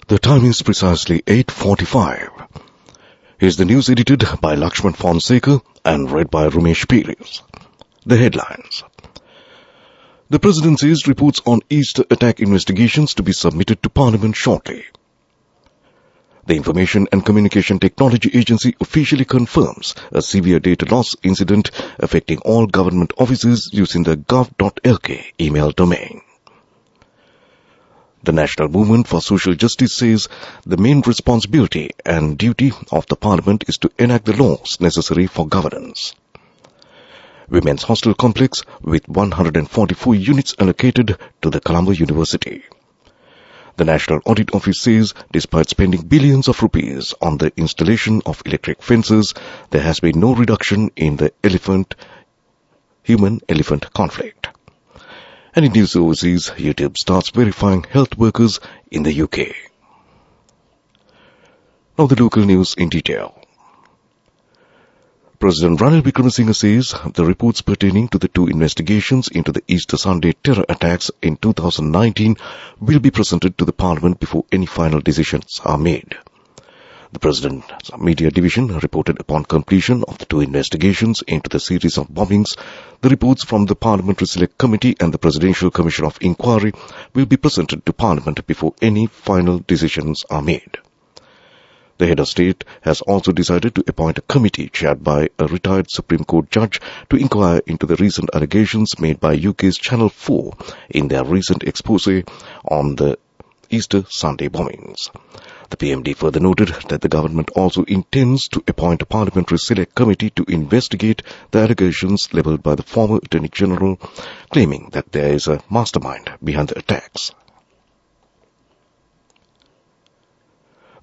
The time is precisely 8:45. Here's the news edited by Lakshman Fonseca and read by Rumesh Perez. The headlines. The President says reports on Easter attack investigations to be submitted to Parliament shortly. The Information and Communication Technology Agency officially confirms a severe data loss incident affecting all government offices using the gov.lk email domain. The National Movement for Social Justice says the main responsibility and duty of the Parliament is to enact the laws necessary for governance. Women's Hostel Complex with 144 units allocated to the Colombo University. The National Audit Office says despite spending billions of rupees on the installation of electric fences, there has been no reduction in the human-elephant conflict. And in news overseas, YouTube starts verifying health workers in the UK. Now the local news in detail. President Ranil Wickremesinghe says the reports pertaining to the two investigations into the Easter Sunday terror attacks in 2019 will be presented to the Parliament before any final decisions are made. The President's Media Division reported upon completion of the two investigations into the series of bombings, the reports from the Parliamentary Select Committee and the Presidential Commission of Inquiry will be presented to Parliament before any final decisions are made. The head of state has also decided to appoint a committee chaired by a retired Supreme Court judge to inquire into the recent allegations made by UK's Channel 4 in their recent expose on the Easter Sunday bombings. The PMD further noted that the government also intends to appoint a parliamentary select committee to investigate the allegations levelled by the former Attorney General, claiming that there is a mastermind behind the attacks.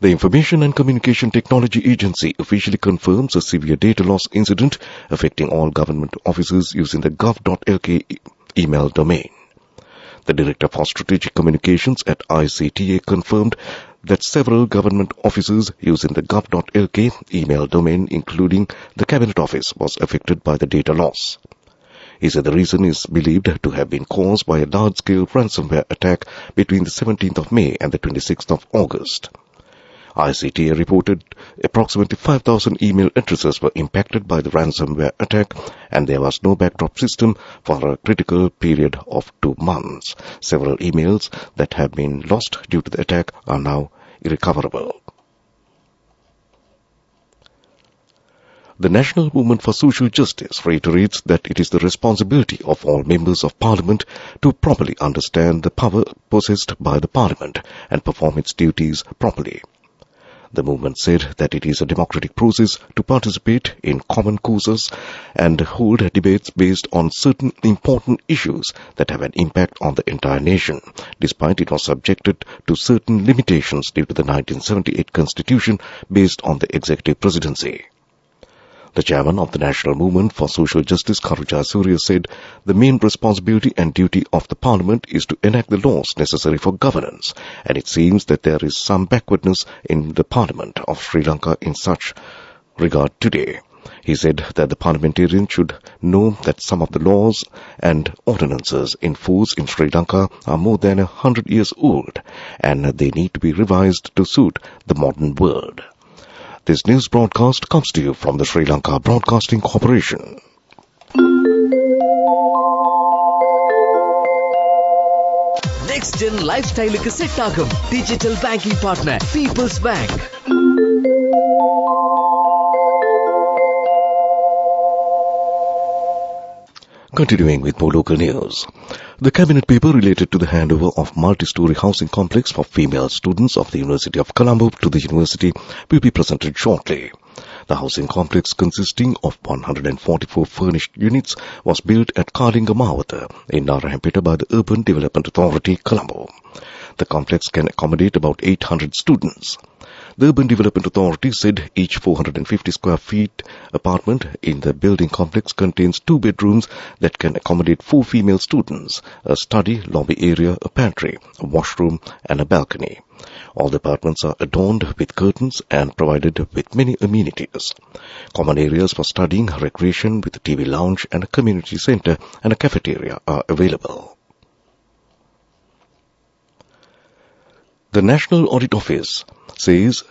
The Information and Communication Technology Agency officially confirms a severe data loss incident affecting all government offices using the gov.lk email domain. The Director for Strategic Communications at ICTA confirmed that several government offices using the gov.lk email domain, including the Cabinet Office, was affected by the data loss. He said the reason is believed to have been caused by a large-scale ransomware attack between the 17th of May and the 26th of August. ICTA reported approximately 5,000 email addresses were impacted by the ransomware attack, and there was no backdrop system for a critical period of 2 months. Several emails that have been lost due to the attack are now irrecoverable. The National Movement for Social Justice reiterates that it is the responsibility of all members of Parliament to properly understand the power possessed by the Parliament and perform its duties properly. The movement said that it is a democratic process to participate in common causes and hold debates based on certain important issues that have an impact on the entire nation, despite it was subjected to certain limitations due to the 1978 Constitution based on the executive presidency. The chairman of the National Movement for Social Justice, Karuja Surya, said the main responsibility and duty of the Parliament is to enact the laws necessary for governance, and it seems that there is some backwardness in the Parliament of Sri Lanka in such regard today. He said that the parliamentarians should know that some of the laws and ordinances in force in Sri Lanka are more than 100 years old, and they need to be revised to suit the modern world. This news broadcast comes to you from the Sri Lanka Broadcasting Corporation. Next Gen Lifestyle க்கு set ஆகும் digital banking partner peoples bank. Continuing with more local news. The cabinet paper related to the handover of multi-story housing complex for female students of the University of Colombo to the university will be presented shortly. The housing complex, consisting of 144 furnished units, was built at Kalingamawatha in Narayampeta by the Urban Development Authority, Colombo. The complex can accommodate about 800 students. The Urban Development Authority said each 450 square feet apartment in the building complex contains 2 bedrooms that can accommodate 4 female students, a study, lobby area, a pantry, a washroom and a balcony. All the apartments are adorned with curtains and provided with many amenities. Common areas for studying, recreation with a TV lounge and a community center and a cafeteria are available. The National Audit Office says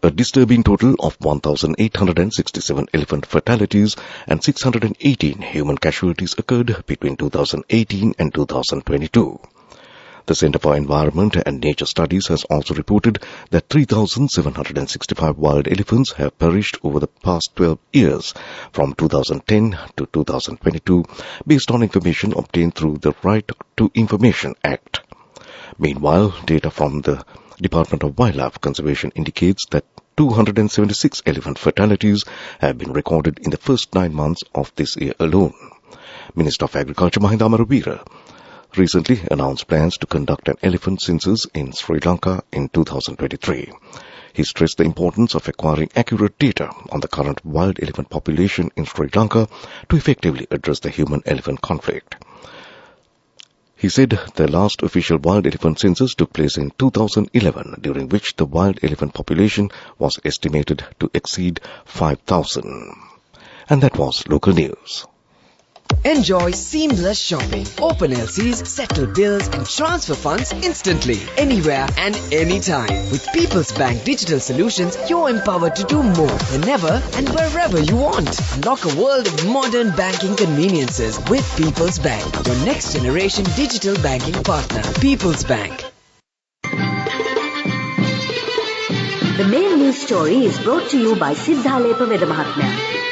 a disturbing total of 1,867 elephant fatalities and 618 human casualties occurred between 2018 and 2022. The Center for Environment and Nature Studies has also reported that 3,765 wild elephants have perished over the past 12 years, from 2010 to 2022, based on information obtained through the Right to Information Act. Meanwhile, data from the Department of Wildlife Conservation indicates that 276 elephant fatalities have been recorded in the first 9 months of this year alone. Minister of Agriculture Mahinda Amaravira recently announced plans to conduct an elephant census in Sri Lanka in 2023. He stressed the importance of acquiring accurate data on the current wild elephant population in Sri Lanka to effectively address the human-elephant conflict. He said the last official wild elephant census took place in 2011, during which the wild elephant population was estimated to exceed 5,000. And that was local news. Enjoy seamless shopping. Open LCs, settle bills and transfer funds instantly, anywhere and anytime. With People's Bank Digital Solutions, you're empowered to do more whenever and wherever you want. Unlock a world of modern banking conveniences with People's Bank, your next generation digital banking partner. People's Bank. The main news story is brought to you by Siddhalepa Vedamahatmya.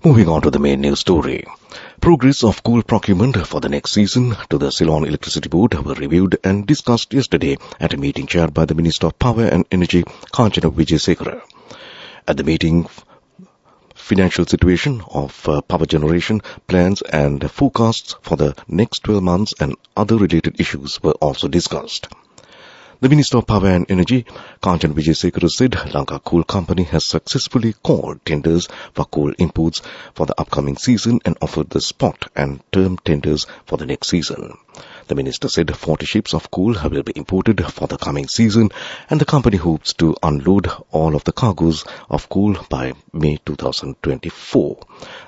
Moving on to the main news story. Progress of coal procurement for the next season to the Ceylon Electricity Board were reviewed and discussed yesterday at a meeting chaired by the Minister of Power and Energy, Kanchana Wijesekara. At the meeting, financial situation of power generation, plans and forecasts for the next 12 months and other related issues were also discussed. The Minister of Power and Energy, Kanchana Wijesekara, said Lanka Coal Company has successfully called tenders for coal imports for the upcoming season and offered the spot and term tenders for the next season. The minister said 40 ships of coal will be imported for the coming season, and the company hopes to unload all of the cargoes of coal by May 2024.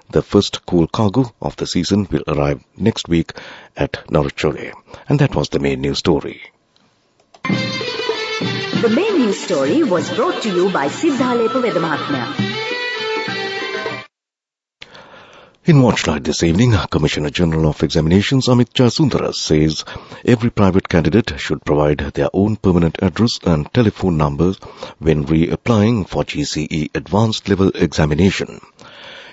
The first coal cargo of the season will arrive next week at Naruchole. And that was the main news story. The main news story was brought to you by Siddhalepa Vedamahatmya. In Watchlight this evening, Commissioner General of Examinations Amit Jasundara says every private candidate should provide their own permanent address and telephone numbers when reapplying for GCE Advanced Level Examination.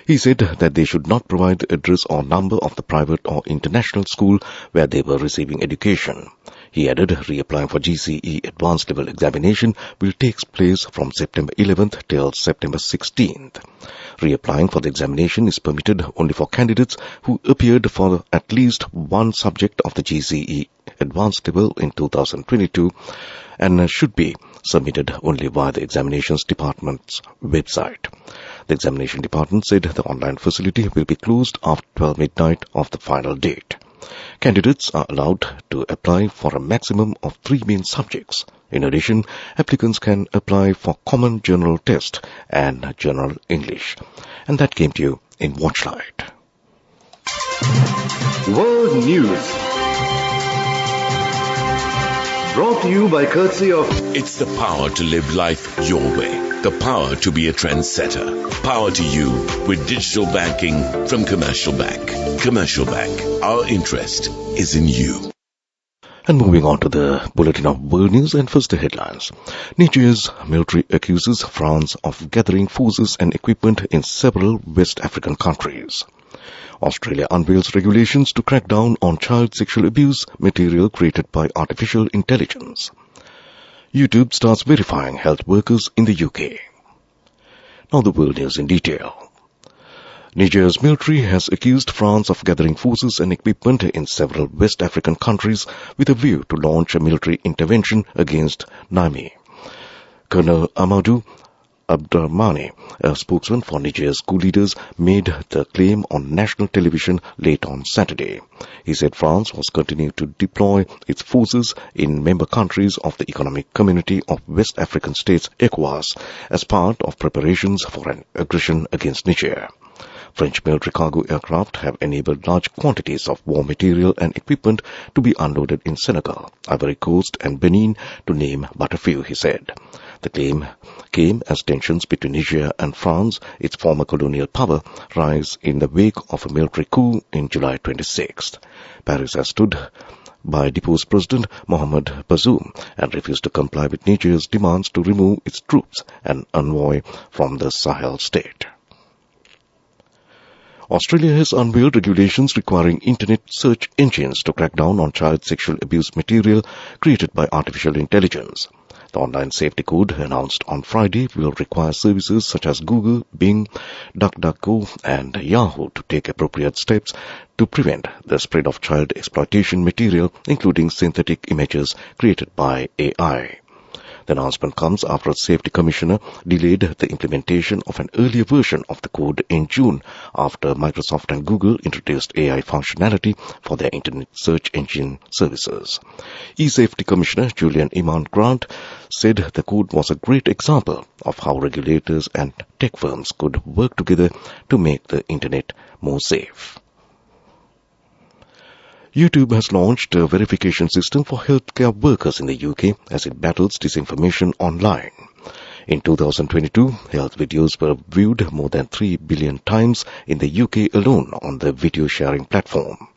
He said that they should not provide the address or number of the private or international school where they were receiving education. He added reapplying for GCE Advanced Level Examination will take place from September 11th till September 16th. Reapplying for the examination is permitted only for candidates who appeared for at least one subject of the GCE Advanced Level in 2022 and should be submitted only via the Examinations Department's website. The Examination Department said the online facility will be closed after 12 midnight of the final date. Candidates are allowed to apply for a maximum of 3 main subjects. In addition, applicants can apply for Common General Test and General English. And that came to you in Watchlight. World News. Brought to you by courtesy of... It's the power to live life your way. The power to be a trendsetter. Power to you with digital banking from Commercial Bank. Commercial Bank. Our interest is in you. And moving on to the bulletin of world news, and first the headlines. Niger's military accuses France of gathering forces and equipment in several West African countries. Australia unveils regulations to crack down on child sexual abuse material created by artificial intelligence. YouTube starts verifying health workers in the UK. Now the world news in detail. Niger's military has accused France of gathering forces and equipment in several West African countries with a view to launch a military intervention against Niamey. Colonel Amadou Abdrahmane, a spokesman for Niger's coup leaders, made the claim on national television late on Saturday. He said France was continuing to deploy its forces in member countries of the Economic Community of West African States, ECOWAS, as part of preparations for an aggression against Niger. French military cargo aircraft have enabled large quantities of war material and equipment to be unloaded in Senegal, Ivory Coast and Benin, to name but a few, he said. The claim came as tensions between Niger and France, its former colonial power, rise in the wake of a military coup in July 26th. Paris has stood by deposed President Mohamed Bazoum and refused to comply with Niger's demands to remove its troops and envoy from the Sahel state. Australia has unveiled regulations requiring internet search engines to crack down on child sexual abuse material created by artificial intelligence. The online safety code announced on Friday will require services such as Google, Bing, DuckDuckGo and Yahoo to take appropriate steps to prevent the spread of child exploitation material, including synthetic images created by AI. The announcement comes after a safety commissioner delayed the implementation of an earlier version of the code in June after Microsoft and Google introduced AI functionality for their internet search engine services. E-Safety Commissioner Julian Iman Grant said the code was a great example of how regulators and tech firms could work together to make the internet more safe. YouTube has launched a verification system for healthcare workers in the UK as it battles disinformation online. In 2022, health videos were viewed more than 3 billion times in the UK alone on the video sharing platform.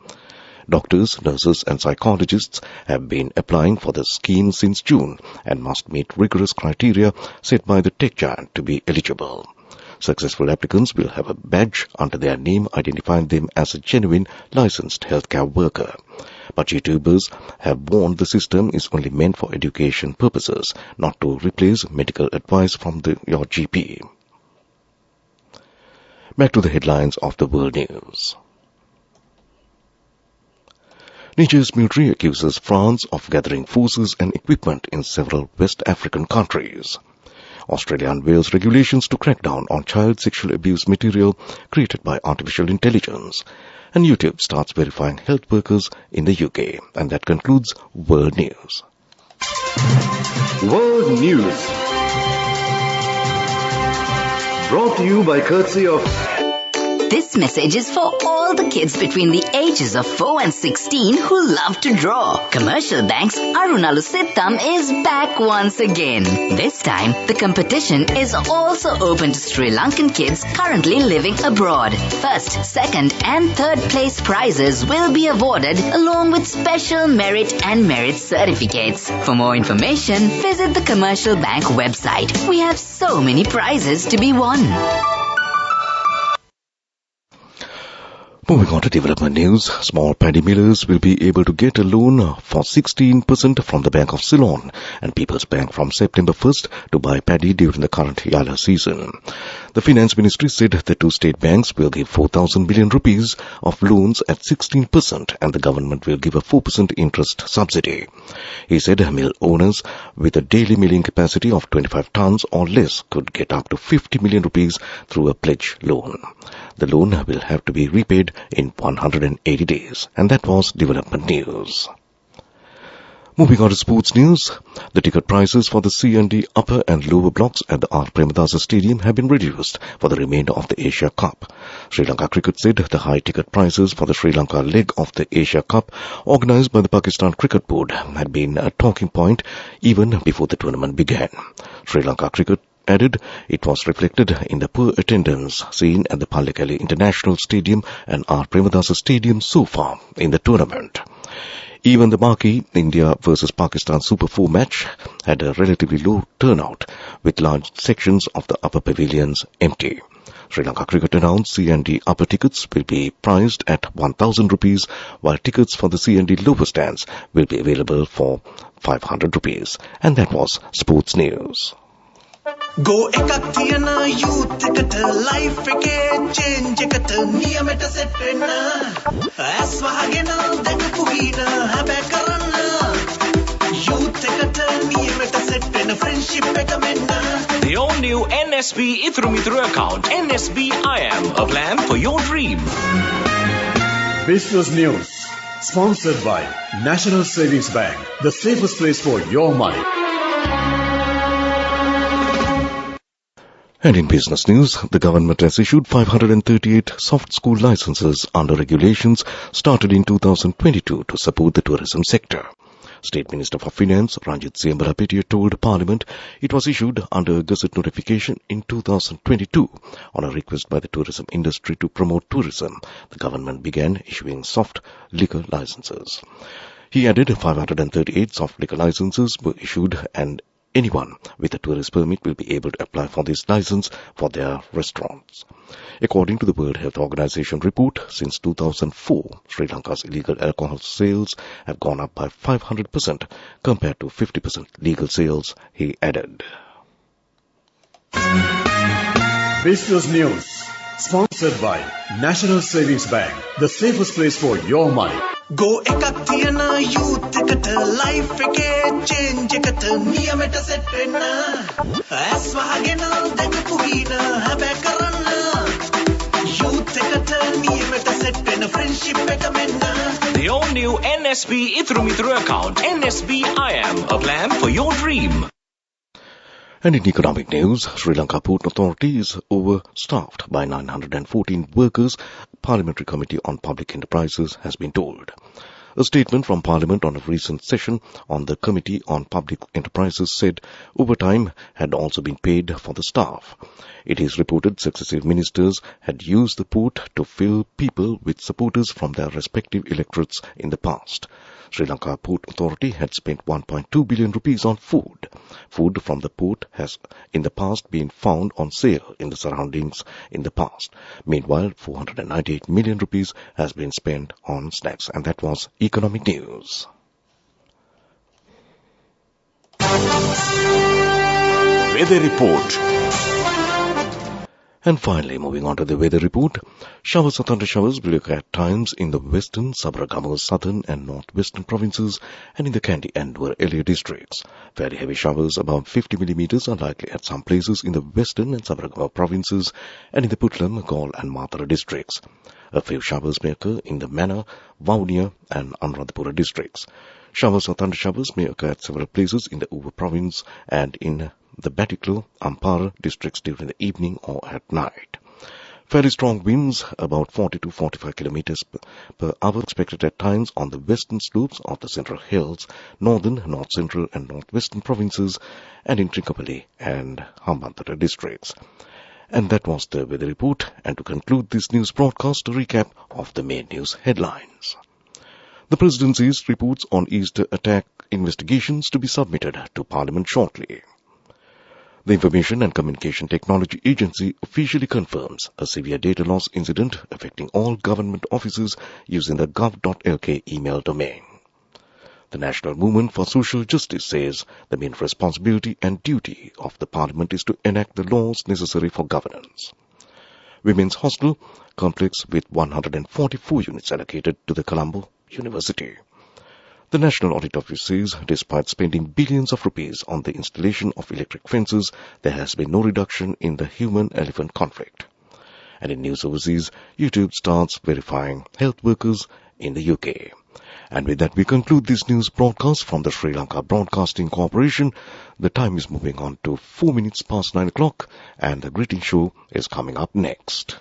Doctors, nurses and psychologists have been applying for the scheme since June and must meet rigorous criteria set by the tech giant to be eligible. Successful applicants will have a badge under their name identifying them as a genuine licensed healthcare worker. But YouTubers have warned the system is only meant for education purposes, not to replace medical advice from your GP. Back to the headlines of the world news. Niger's military accuses France of gathering forces and equipment in several West African countries. Australia unveils regulations to crack down on child sexual abuse material created by artificial intelligence. And YouTube starts verifying health workers in the UK. And that concludes World News. World News. Brought to you by courtesy of... This message is for all the kids between the ages of 4 and 16 who love to draw. Commercial Bank's Arunalu Sittam is back once again. This time, the competition is also open to Sri Lankan kids currently living abroad. First, second and third place prizes will be awarded along with special merit and merit certificates. For more information, visit the Commercial Bank website. We have so many prizes to be won. Moving on to development news, small paddy millers will be able to get a loan for 16% from the Bank of Ceylon and People's Bank from September 1st to buy paddy during the current Yala season. The Finance Ministry said the two state banks will give 4,000 billion rupees of loans at 16% and the government will give a 4% interest subsidy. He said mill owners with a daily milling capacity of 25 tons or less could get up to 50 million rupees through a pledge loan. The loan will have to be repaid in 180 days. And that was development news. Moving on to sports news, the ticket prices for the C&D upper and lower blocks at the R. Premadasa Stadium have been reduced for the remainder of the Asia Cup. Sri Lanka Cricket said the high ticket prices for the Sri Lanka leg of the Asia Cup organised by the Pakistan Cricket Board had been a talking point even before the tournament began. Sri Lanka Cricket added it was reflected in the poor attendance seen at the Pallekele International Stadium and R. Premadasa Stadium so far in the tournament. Even the marquee India versus Pakistan Super 4 match had a relatively low turnout, with large sections of the upper pavilions empty. Sri Lanka Cricket announced C&D upper tickets will be priced at 1,000 rupees, while tickets for the C&D lower stands will be available for 500 rupees. And that was sports news. Go ekak thiyana youth eකට life එකේ change එකට නියමෙට set වෙන්න ඇස් වහගෙන දැකපු ගින හැබැයි කරන්න youth එකට නියමෙට set වෙන්න friendship එක මෙන්න. The all new NSB Ithru Mithru account, NSB IM, a plan for your dream. Business News. Sponsored by National Savings Bank, the safest place for your money. And in business news, the government has issued 538 soft school licenses under regulations started in 2022 to support the tourism sector. State Minister for Finance Ranjit Siambalapitiya told Parliament it was issued under a Gazette notification in 2022 on a request by the tourism industry to promote tourism. The government began issuing soft liquor licenses. He added 538 soft liquor licenses were issued and anyone with a tourist permit will be able to apply for this license for their restaurants. According to the World Health Organization report, since 2004, Sri Lanka's illegal alcohol sales have gone up by 500% compared to 50% legal sales, he added. Business News, sponsored by National Savings Bank, the safest place for your money. Go එකක් තියන youth එකට life එකේ change එකට නියමෙට set වෙන්න ඇස් වහගෙන දැකපු හීන හැබැයි කරන්න youth එකට නියමෙට set වෙන friendship එක මෙන්න The all-new NSB Ithru account. NSB IM, a plan for your dream. And in economic news, Sri Lanka Port Authority is overstaffed by 914 workers, Parliamentary Committee on Public Enterprises has been told. A statement from Parliament on a recent session on the Committee on Public Enterprises said overtime had also been paid for the staff. It is reported successive ministers had used the port to fill people with supporters from their respective electorates in the past. Sri Lanka Port Authority had spent 1.2 billion rupees on food. Food from the port has in the past been found on sale in the surroundings in the past. Meanwhile, 498 million rupees has been spent on snacks. And that was economic news. Weather report. And finally, moving on to the weather report, showers or thunder showers will occur at times in the western, Sabaragamuwa, southern and northwestern provinces and in the Kandy and Nuwara districts. Very heavy showers about 50 millimeters are likely at some places in the western and Sabaragamuwa provinces and in the Putlam, Galle and Matara districts. A few showers may occur in the Mana, Vaunia and Anuradhapura districts. Showers or thunder showers may occur at several places in the Uva province and in the Batiklo, Ampara districts during the evening or at night. Fairly strong winds, about 40 to 45 kilometers per hour, expected at times on the western slopes of the Central Hills, northern, north central and northwestern provinces, and in Trincomalee and Hambantota districts. And that was the weather report. And to conclude this news broadcast, a recap of the main news headlines. The Presidency's reports on Easter attack investigations to be submitted to Parliament shortly. The Information and Communication Technology Agency officially confirms a severe data loss incident affecting all government offices using the gov.lk email domain. The National Movement for Social Justice says the main responsibility and duty of the Parliament is to enact the laws necessary for governance. Women's Hostel complex with 144 units allocated to the Colombo University. The National Audit Office says despite spending billions of rupees on the installation of electric fences, there has been no reduction in the human-elephant conflict. And in news overseas, YouTube starts verifying health workers in the UK. And with that, we conclude this news broadcast from the Sri Lanka Broadcasting Corporation. The time is moving on to 4 minutes past 9 o'clock, and the greeting show is coming up next.